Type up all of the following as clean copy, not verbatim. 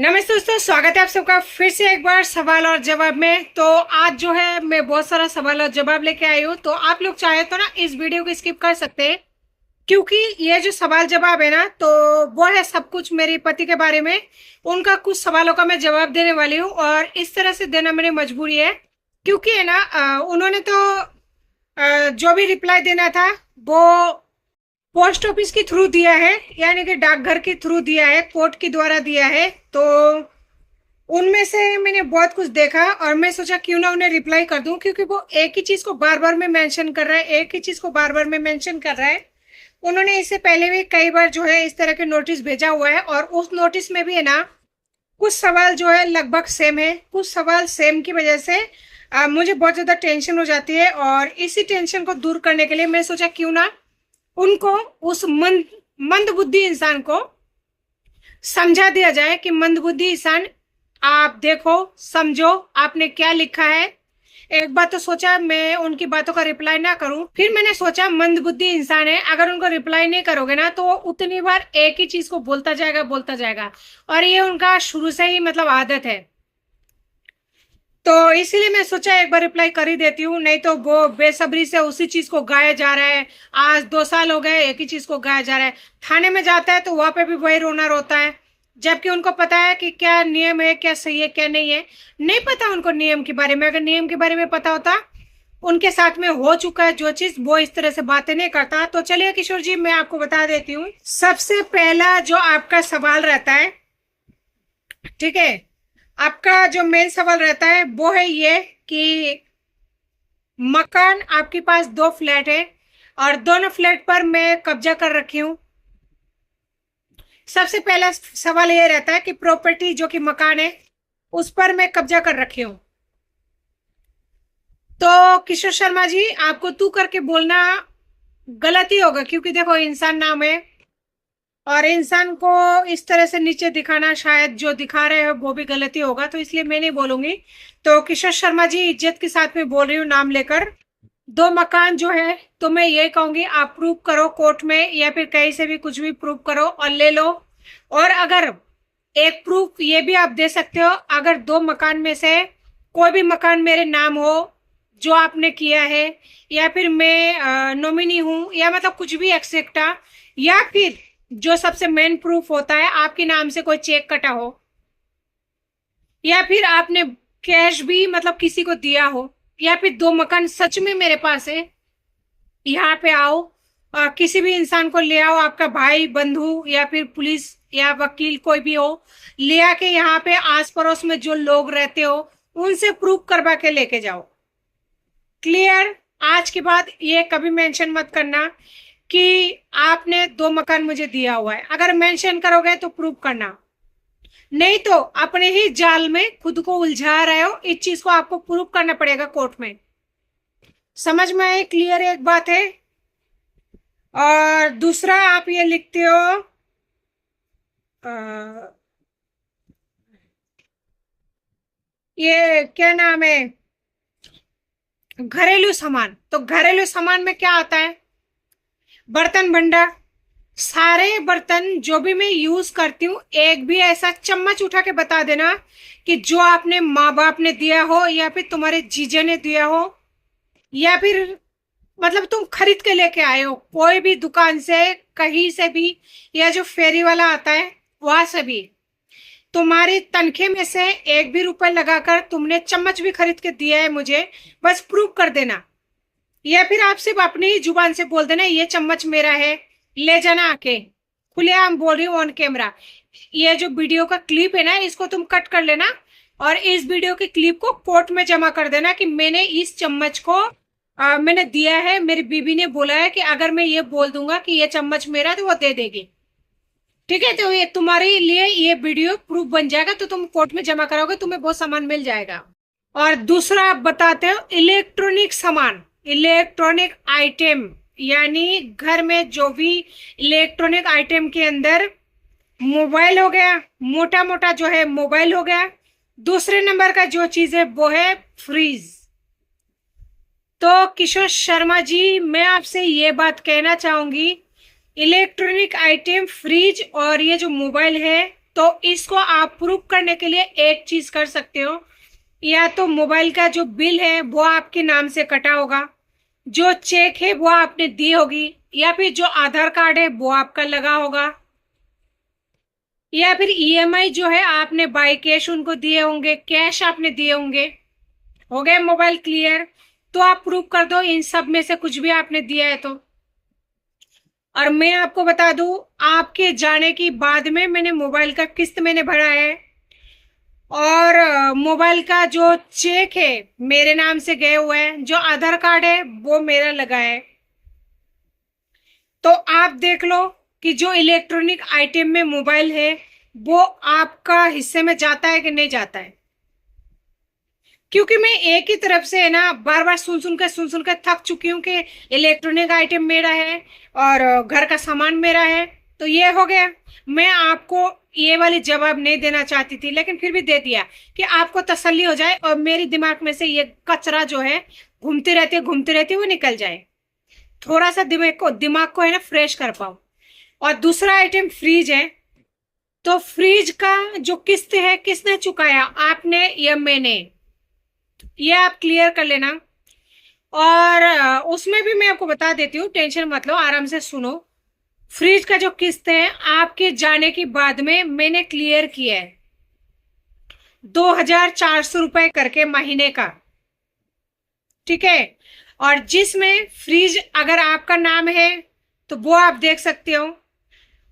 नमस्ते दोस्तों, स्वागत है आप सबका फिर से एक बार सवाल और जवाब में। तो आज जो है मैं बहुत सारा सवाल और जवाब लेके आई हूँ। तो आप लोग चाहे तो ना इस वीडियो को स्किप कर सकते हैं, क्योंकि ये जो सवाल जवाब है ना, तो वो है सब कुछ मेरे पति के बारे में। उनका कुछ सवालों का मैं जवाब देने वाली हूँ और इस तरह से देना मेरी मजबूरी है, क्योंकि है ना उन्होंने तो जो भी रिप्लाई देना था वो पोस्ट ऑफिस के थ्रू दिया है, यानी कि डाकघर के थ्रू दिया है, कोर्ट के द्वारा दिया है। तो उनमें से मैंने बहुत कुछ देखा और मैं सोचा क्यों ना उन्हें रिप्लाई कर दूं, क्योंकि वो एक ही चीज को बार बार में मेंशन कर रहा है, एक ही चीज को बार बार में मेंशन कर रहा है। उन्होंने इससे पहले भी कई बार जो है इस तरह के नोटिस भेजा हुआ है और उस नोटिस में भी है ना कुछ सवाल जो है लगभग सेम है। कुछ सवाल सेम की वजह से मुझे बहुत ज्यादा टेंशन हो जाती है और इसी टेंशन को दूर करने के लिए मैं सोचा क्यों ना उनको, उस मंद बुद्धि इंसान को समझा दिया जाए कि मंद बुद्धि इंसान, आप देखो, समझो आपने क्या लिखा है। एक बार तो सोचा मैं उनकी बातों का रिप्लाई ना करूं, फिर मैंने सोचा मंद बुद्धि इंसान है, अगर उनको रिप्लाई नहीं करोगे ना तो वो उतनी बार एक ही चीज को बोलता जाएगा और ये उनका शुरू से ही मतलब आदत है। तो इसीलिए मैं सोचा एक बार रिप्लाई कर ही देती हूँ, नहीं तो वो बेसब्री से उसी चीज को गाया जा रहा है। आज 2 साल हो गए एक ही चीज को गाया जा रहा है। थाने में जाता है तो वहां पे भी वही रोना रोता है, जबकि उनको पता है कि क्या नियम है, क्या सही है, क्या नहीं है। नहीं पता उनको नियम के बारे में। अगर नियम के बारे में पता होता, उनके साथ में हो चुका है जो चीज, वो इस तरह से बातें नहीं करता। तो चलिए किशोर जी, मैं आपको बता देती हूँ। सबसे पहला जो आपका सवाल रहता है, ठीक है, आपका जो मेन सवाल रहता है वो है ये कि मकान, आपके पास 2 फ्लैट है और दोनों फ्लैट पर मैं कब्जा कर रखी हूँ। सबसे पहला सवाल ये रहता है कि प्रॉपर्टी जो कि मकान है उस पर मैं कब्जा कर रखी हूँ। तो किशोर शर्मा जी, आपको तू करके बोलना गलत ही होगा, क्योंकि देखो इंसान नाम है और इंसान को इस तरह से नीचे दिखाना, शायद जो दिखा रहे हो वो भी गलती होगा, तो इसलिए मैं नहीं बोलूंगी। तो किशोर शर्मा जी, इज्जत के साथ में बोल रही हूँ नाम लेकर। 2 मकान जो है, तो मैं ये कहूंगी आप प्रूव करो कोर्ट में या फिर कहीं से भी कुछ भी प्रूव करो और ले लो। और अगर एक प्रूफ ये भी आप दे सकते हो, अगर 2 मकान में से कोई भी मकान मेरे नाम हो जो आपने किया है, या फिर मैं नॉमिनी हूं, या मतलब कुछ भी एक्सेट्रा, या फिर जो सबसे मेन प्रूफ होता है आपके नाम से कोई चेक कटा हो, या फिर आपने कैश भी मतलब किसी को दिया हो, या फिर 2 मकान सच में मेरे पास है, यहाँ पे आओ, किसी भी इंसान को ले आओ, आपका भाई, बंधु या फिर पुलिस या वकील कोई भी हो, ले आके यहाँ पे आस पड़ोस में जो लोग रहते हो उनसे प्रूफ करवा के लेके जाओ। क्लियर? आज के बाद ये कभी मेंशन मत करना कि आपने 2 मकान मुझे दिया हुआ है। अगर मेंशन करोगे तो प्रूफ करना, नहीं तो अपने ही जाल में खुद को उलझा रहे हो। इस चीज को आपको प्रूफ करना पड़ेगा कोर्ट में। समझ में आए? क्लियर एक बात है। और दूसरा आप ये लिखते हो, ये क्या नाम है, घरेलू सामान। तो घरेलू सामान में क्या आता है? बर्तन भंडार। सारे बर्तन जो भी मैं यूज करती हूँ, एक भी ऐसा चम्मच उठा के बता देना कि जो आपने माँ बाप ने दिया हो, या फिर तुम्हारे जीजा ने दिया हो, या फिर मतलब तुम खरीद के लेके आए हो कोई भी दुकान से, कहीं से भी, या जो फेरी वाला आता है वहां से भी, तुम्हारी तनख्वाह में से एक भी रुपए लगाकर तुमने चम्मच भी खरीद के दिया है मुझे, बस प्रूव कर देना। या फिर आप सिर्फ अपनी ही जुबान से बोल देना ये चम्मच मेरा है, ले जाना आके। खुलेआम बोल रही हूँ ऑन कैमरा। ये जो वीडियो का क्लिप है ना, इसको तुम कट कर लेना और इस वीडियो की क्लिप को कोर्ट में जमा कर देना कि मैंने इस चम्मच को मैंने दिया है। मेरी बीबी ने बोला है कि अगर मैं ये बोल दूंगा कि ये चम्मच मेरा, तो वो दे देगी। ठीक है? तो ये तुम्हारे लिए ये वीडियो प्रूफ बन जाएगा, तो तुम कोर्ट में जमा कराओगे, तुम्हें बहुत सामान मिल जाएगा। और दूसरा आप बताते हो इलेक्ट्रॉनिक सामान, इलेक्ट्रॉनिक आइटम, यानी घर में जो भी इलेक्ट्रॉनिक आइटम के अंदर मोबाइल हो गया, मोटा मोटा जो है मोबाइल हो गया। दूसरे नंबर का जो चीज है वो है फ्रीज। तो किशोर शर्मा जी, मैं आपसे ये बात कहना चाहूंगी, इलेक्ट्रॉनिक आइटम, फ्रिज और ये जो मोबाइल है, तो इसको आप प्रूव करने के लिए एक चीज कर सकते हो, या तो मोबाइल का जो बिल है वो आपके नाम से कटा होगा, जो चेक है वो आपने दी होगी, या फिर जो आधार कार्ड है वो आपका लगा होगा, या फिर ईएमआई जो है आपने बाय कैश उनको दिए होंगे, कैश आपने दिए होंगे। हो गए मोबाइल क्लियर? तो आप प्रूव कर दो इन सब में से कुछ भी आपने दिया है तो। और मैं आपको बता दूं, आपके जाने की बाद में मैंने मोबाइल का किस्त मैंने भरा है, और मोबाइल का जो चेक है मेरे नाम से गए हुए हैं, जो आधार कार्ड है वो मेरा लगा है। तो आप देख लो कि जो इलेक्ट्रॉनिक आइटम में मोबाइल है वो आपका हिस्से में जाता है कि नहीं जाता है। क्योंकि मैं एक ही तरफ से है ना बार बार सुन सुन कर थक चुकी हूँ कि इलेक्ट्रॉनिक आइटम मेरा है और घर का सामान मेरा है। तो ये हो गया। मैं आपको ये वाली जवाब नहीं देना चाहती थी, लेकिन फिर भी दे दिया कि आपको तसल्ली हो जाए और मेरी दिमाग में से ये कचरा जो है घूमती रहती वो निकल जाए, थोड़ा सा दिमाग को है ना फ्रेश कर पाओ। और दूसरा आइटम फ्रिज है। तो फ्रिज का जो किस्त है किसने चुकाया, आपने या मैंने? ये आप क्लियर कर लेना। और उसमें भी मैं आपको बता देती हूँ, टेंशन मत लो, आराम से सुनो। फ्रिज का जो किस्त है आपके जाने के बाद में मैंने क्लियर किया है 2,400 रुपए करके महीने का, ठीक है। और जिसमें फ्रिज अगर आपका नाम है तो वो आप देख सकते हो।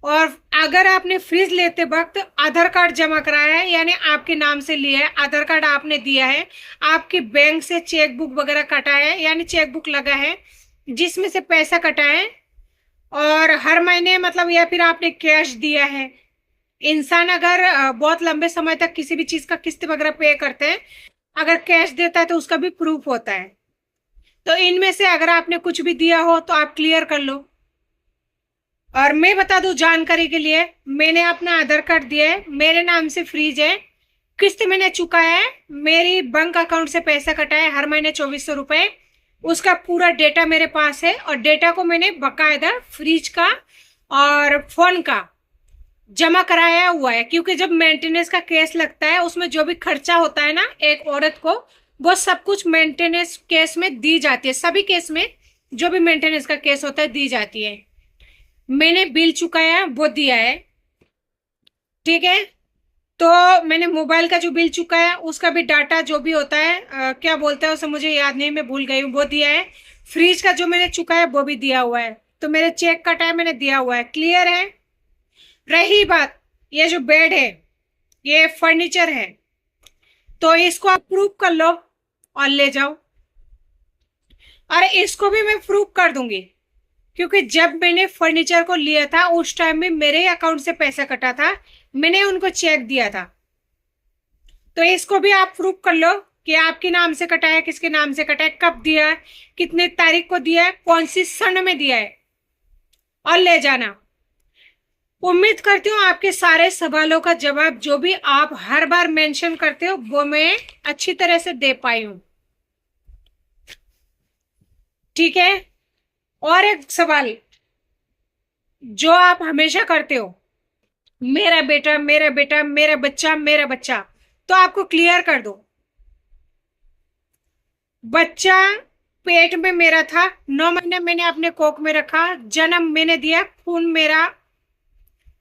और अगर आपने फ्रिज लेते वक्त आधार कार्ड जमा कराया है, यानी आपके नाम से लिया है, आधार कार्ड आपने दिया है, आपके बैंक से चेक बुक वगैरह कटा है, यानी चेक बुक लगा है जिसमें से पैसा कटा है, और हर महीने मतलब, या फिर आपने कैश दिया है। इंसान अगर बहुत लंबे समय तक किसी भी चीज का किस्त वगैरह पे करते हैं, अगर कैश देता है तो उसका भी प्रूफ होता है। तो इनमें से अगर आपने कुछ भी दिया हो तो आप क्लियर कर लो। और मैं बता दूं जानकारी के लिए, मैंने अपना आधार कार्ड दिया है, मेरे नाम से फ्रिज है, किस्त मैंने चुकाया है, मेरी बैंक अकाउंट से पैसा कटा है हर महीने 2,400 रुपए, उसका पूरा डेटा मेरे पास है। और डेटा को मैंने बकायदा फ्रिज का और फोन का जमा कराया हुआ है, क्योंकि जब मेंटेनेंस का केस लगता है उसमें जो भी खर्चा होता है ना एक औरत को, वो सब कुछ मेंटेनेंस केस में दी जाती है। सभी केस में जो भी मेंटेनेंस का केस होता है दी जाती है। मैंने बिल चुकाया वो दिया है, ठीक है। तो मैंने मोबाइल का जो बिल चुकाया उसका भी डाटा जो भी होता है क्या बोलते हैं उसे, मुझे याद नहीं, मैं भूल गई हूँ, वो दिया है। फ्रिज का जो मैंने चुकाया वो भी दिया हुआ है। तो मेरे चेक का टाइम मैंने दिया हुआ है, क्लियर है। रही बात ये जो बेड है, ये फर्नीचर है, तो इसको आप प्रूव कर लो और ले जाओ। और इसको भी मैं प्रूव कर दूंगी, क्योंकि जब मैंने फर्नीचर को लिया था उस टाइम में मेरे अकाउंट से पैसा कटा था, मैंने उनको चेक दिया था। तो इसको भी आप प्रूव कर लो कि आपके नाम से कटा है, किसके नाम से कटा है, कब दिया है, कितने तारीख को दिया है, कौन सी सन में दिया है, और ले जाना। उम्मीद करती हूँ आपके सारे सवालों का जवाब जो भी आप हर बार मेंशन करते हो वो मैं अच्छी तरह से दे पाई हूं, ठीक है। और एक सवाल जो आप हमेशा करते हो, मेरा बेटा मेरा बेटा, मेरा बच्चा मेरा बच्चा, तो आपको क्लियर कर दो। बच्चा पेट में मेरा था, 9 महीने मैंने अपने कोख में रखा, जन्म मैंने दिया, खून मेरा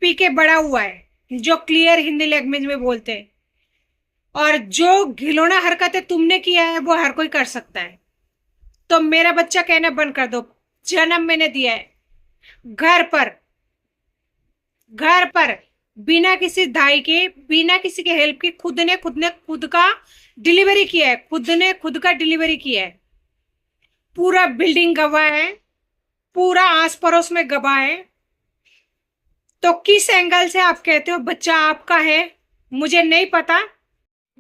पी के बड़ा हुआ है, जो क्लियर हिंदी लैंग्वेज में बोलते हैं। और जो घिनौना हरकतें तुमने किया है वो हर कोई कर सकता है। तो मेरा बच्चा कहना बंद कर दो। जन्म मैंने दिया है घर पर, घर पर, बिना किसी दाई के, बिना किसी के हेल्प के, खुद का डिलीवरी किया है, खुद ने खुद का डिलीवरी किया है। पूरा बिल्डिंग गवाह है, पूरा आस पड़ोस में गवाह है। तो किस एंगल से आप कहते हो बच्चा आपका है? मुझे नहीं पता।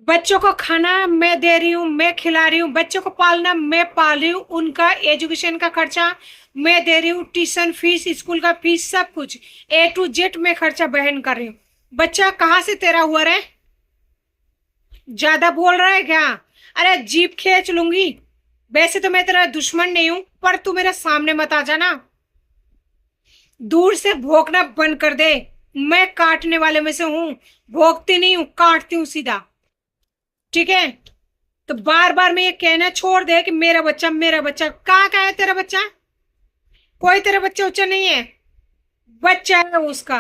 बच्चों को खाना मैं दे रही हूँ, मैं खिला रही हूँ, बच्चों को पालना मैं पाल रही हूँ, उनका एजुकेशन का खर्चा मैं दे रही हूँ, ट्यूशन फीस, स्कूल का फीस, सब कुछ A to Z मैं खर्चा बहन कर रही हूँ। बच्चा कहाँ से तेरा हुआ रे? ज्यादा बोल रहा है क्या? अरे जीप खींच लूंगी। वैसे तो मैं तेरा दुश्मन नहीं हूं, पर तू मेरे सामने मत आ जाना। दूर से भौंकना बंद कर दे, मैं काटने वाले में से हूं, भोगती नहीं हूं, काटती हूं सीधा। ठीक है, तो बार बार मैं ये कहना छोड़ दे कि मेरा बच्चा मेरा बच्चा। कहाँ का है तेरा बच्चा? कोई तेरा बच्चा उच्चा नहीं है, बच्चा है उसका।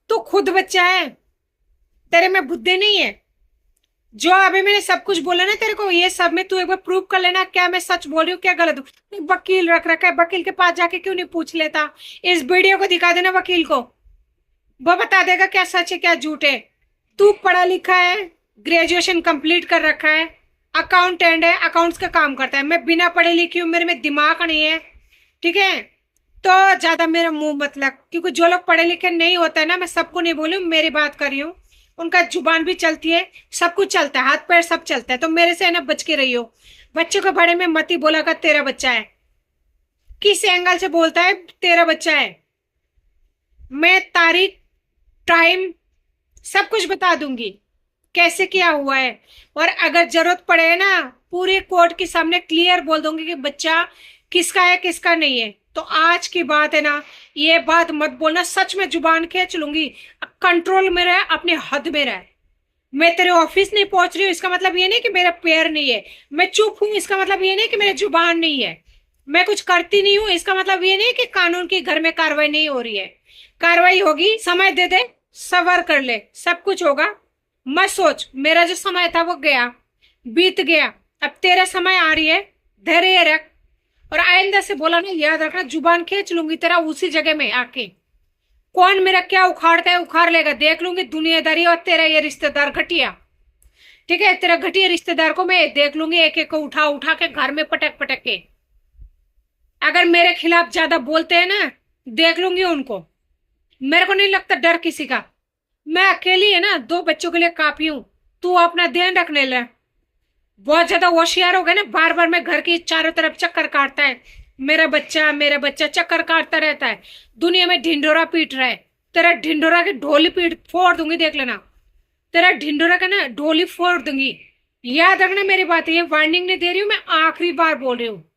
तू खुद बच्चा है, तेरे में बुद्धि नहीं है। जो अभी मैंने सब कुछ बोला ना तेरे को, ये सब में तू एक बार प्रूव कर लेना, क्या मैं सच बोल रही हूँ क्या गलत हूँ। वकील रख रखा है, वकील के पास जाके क्यों नहीं पूछ लेता? इस वीडियो को दिखा देना वकील को, वो बता देगा क्या सच है क्या झूठ है। तू पढ़ा लिखा है, ग्रेजुएशन कंप्लीट कर रखा है, अकाउंटेंट है, अकाउंट्स का काम करता है। मैं बिना पढ़े लिखी हूँ, मेरे में दिमाग नहीं है। ठीक है, तो ज्यादा मेरा मुंह मत लग, क्योंकि जो लोग पढ़े लिखे नहीं होता है ना, मैं सबको नहीं बोलूँ, मेरी बात कर रही हूँ, उनका जुबान भी चलती है, सब कुछ चलता है, हाथ पैर सब चलता है। तो मेरे से ना बच के रही हो। बच्चों के बारे में मत ही बोला कर तेरा बच्चा है। किस एंगल से बोलता है तेरा बच्चा है? मैं तारीख, टाइम, सब कुछ बता दूंगी कैसे क्या हुआ है। और अगर जरूरत पड़े ना, पूरे कोर्ट के सामने क्लियर बोल दूंगी कि बच्चा किसका है किसका नहीं है। तो आज की बात है ना, ये बात मत बोलना, सच में जुबान खींच लूंगी। कंट्रोल में रहे, अपने हद में रहे। मैं तेरे ऑफिस नहीं पहुंच रही हूँ इसका मतलब ये नहीं कि मेरा पैर नहीं है। मैं चुप हूं इसका मतलब ये नहीं कि मेरी जुबान नहीं है। मैं कुछ करती नहीं हूँ इसका मतलब ये नहीं कि कानून की घर में कार्रवाई नहीं हो रही है। कार्रवाई होगी, समय दे दे, सबर कर ले, सब कुछ होगा। मत सोच, मेरा जो समय था वो गया, बीत गया, अब तेरा समय आ रही है, धैर्य रख। और आइंदा से बोला ना, याद रखना, जुबान खींच लूंगी तेरा उसी जगह में आके। कौन मेरा क्या उखाड़ता है उखाड़ लेगा, देख लूंगी दुनियादारी। और तेरा ये रिश्तेदार घटिया, ठीक है, तेरा घटिया रिश्तेदार को मैं देख लूंगी, एक एक को उठा उठा के घर में पटक पटक के। अगर मेरे खिलाफ ज्यादा बोलते हैं ना, देख लूंगी उनको। मेरे को नहीं लगता डर किसी का। मैं अकेली है ना, 2 बच्चों के लिए काफी हूं। तू अपना ध्यान रखने ले। बहुत ज्यादा होशियार हो गए ना, बार बार मैं घर की चारों तरफ चक्कर काटता है, मेरा बच्चा चक्कर काटता रहता है, दुनिया में ढिंडोरा पीट रहा है। तेरा ढिंडोरा की ढोली पीट फोड़ दूंगी, देख लेना। तेरा ढिंडोरा का ना ढोली फोड़ दूंगी। याद रखना मेरी बात, ये वार्निंग नहीं दे रही हूँ मैं, आखिरी बार बोल रही हूँ।